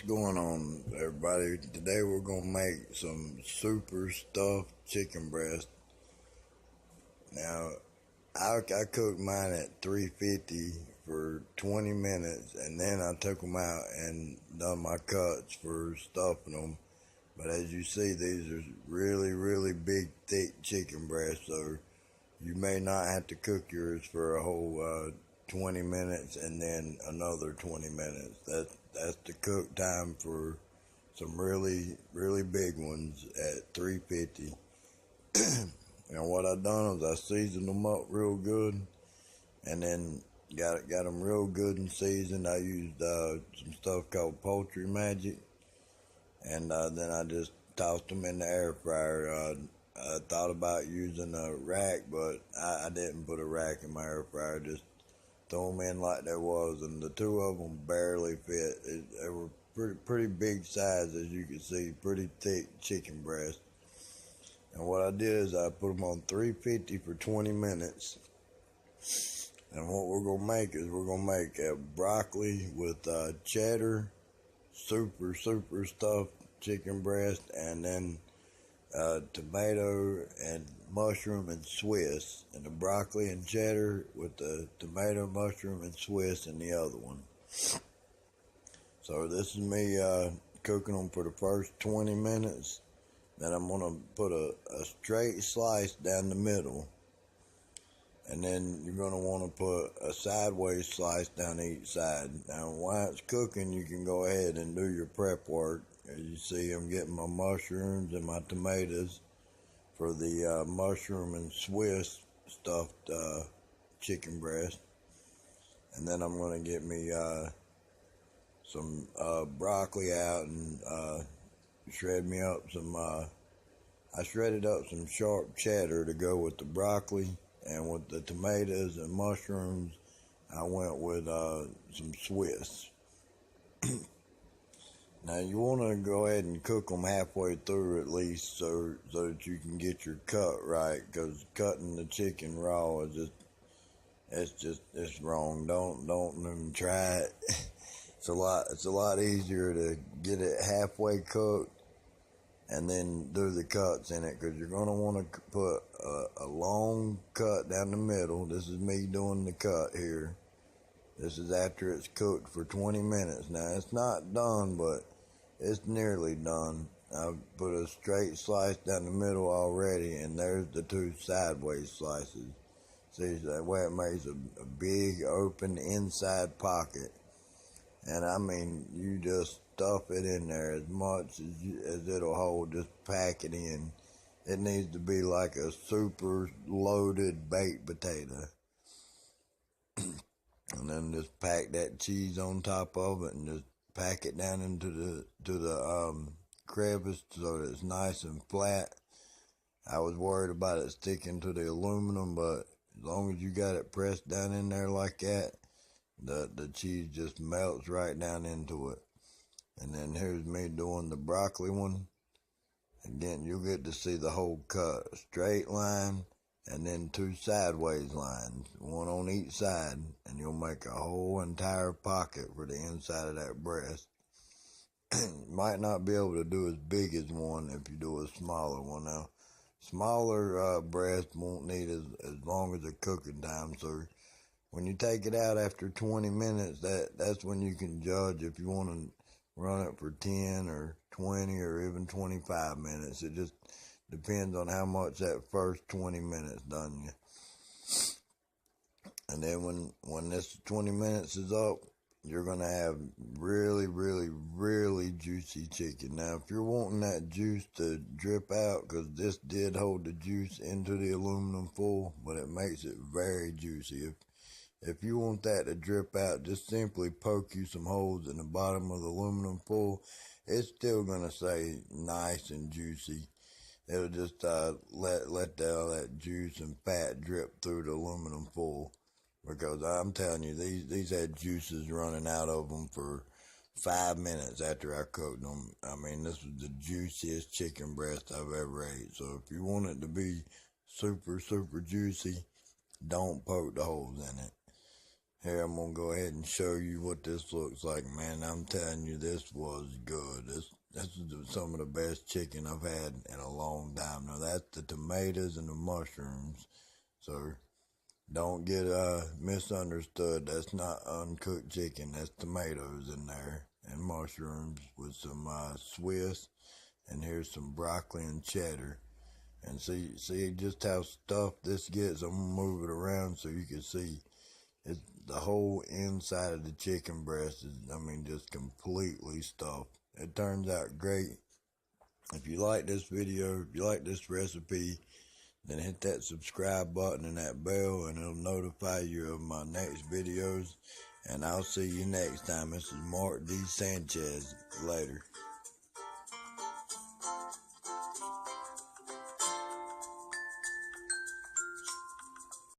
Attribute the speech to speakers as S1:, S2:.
S1: going on, everybody? Today we're gonna make some super stuffed chicken breast. Now, I cooked mine at 350 for 20 minutes, and then I took them out and done my cuts for stuffing them. But as you see, these are really big, thick chicken breasts, so you may not have to cook yours for a whole 20 minutes and then another 20 minutes. That's the cook time for some really big ones at 350. And what I done is I seasoned them up real good, and then got them real good and seasoned. I used some stuff called Poultry Magic, and then I just tossed them in the air fryer. I thought about using a rack, but I didn't put a rack in my air fryer. Just throw them in like they was, and the two of them barely fit. They were pretty big size, as you can see, pretty thick chicken breast. And what I did is I put them on 350 for 20 minutes. And what we're going to make is we're going to make a broccoli with cheddar, super stuffed chicken breast, and then tomato and mushroom and Swiss, and the broccoli and cheddar with the tomato, mushroom, and Swiss in the other one. So this is me cooking them for the first 20 minutes. Then I'm going to put a straight slice down the middle, and then you're going to want to put a sideways slice down each side. Now while it's cooking, you can go ahead and do your prep work. As you see, I'm getting my mushrooms and my tomatoes for the mushroom and Swiss stuffed chicken breast. And then I'm going to get me some broccoli out and shred me up some, I shredded up some sharp cheddar to go with the broccoli, and with the tomatoes and mushrooms, I went with some Swiss. Now you want to go ahead and cook them halfway through at least, so that you can get your cut right, because cutting the chicken raw is it's wrong. Don't even try it. It's a lot easier to get it halfway cooked and then do the cuts in it, because you're going to want to put a long cut down the middle. This is me doing the cut here. This is after it's cooked for 20 minutes. Now, it's not done, but it's nearly done. I've put a straight slice down the middle already, and there's the two sideways slices. See, that way it makes a big open inside pocket. And I mean, you just stuff it in there as much as it'll hold. Just pack it in. It needs to be like a super loaded baked potato. And then just pack that cheese on top of it, and just pack it down into the crevice so that it's nice and flat. I was worried about it sticking to the aluminum, but as long as you got it pressed down in there like that, the cheese just melts right down into it. And then here's me doing the broccoli one. Again, you'll get to see the whole cut. A straight line, and then two sideways lines, one on each side, and you'll make a whole entire pocket for the inside of that breast. Might not be able to do as big as one if you do a smaller one. Now, smaller breast won't need as long as the cooking time, so when you take it out after 20 minutes, that's when you can judge if you want to run it for 10 or 20 or even 25 minutes. It just depends on how much that first 20 minutes done you. And then when this 20 minutes is up, you're going to have really juicy chicken. Now, if you're wanting that juice to drip out, because this did hold the juice into the aluminum foil, but it makes it very juicy. If you want that to drip out, just simply poke you some holes in the bottom of the aluminum foil. It's still going to stay nice and juicy. It'll just let all that juice and fat drip through the aluminum foil. Because I'm telling you, these had juices running out of them for 5 minutes after I cooked them. I mean, this was the juiciest chicken breast I've ever ate. So if you want it to be super juicy, don't poke the holes in it. Here, I'm gonna go ahead and show you what this looks like, man. I'm telling you, this was good. This is some of the best chicken I've had in a long time. Now, that's the tomatoes and the mushrooms. So, don't get misunderstood. That's not uncooked chicken. That's tomatoes in there and mushrooms with some Swiss. And here's some broccoli and cheddar. And see just how stuffed this gets. I'm gonna move it around so you can see. It's the whole inside of the chicken breast is, just completely stuffed. It turns out great. If you like this video, if you like this recipe, then hit that subscribe button and that bell, and it'll notify you of my next videos. And I'll see you next time. This is Mark D. Sanchez. Later.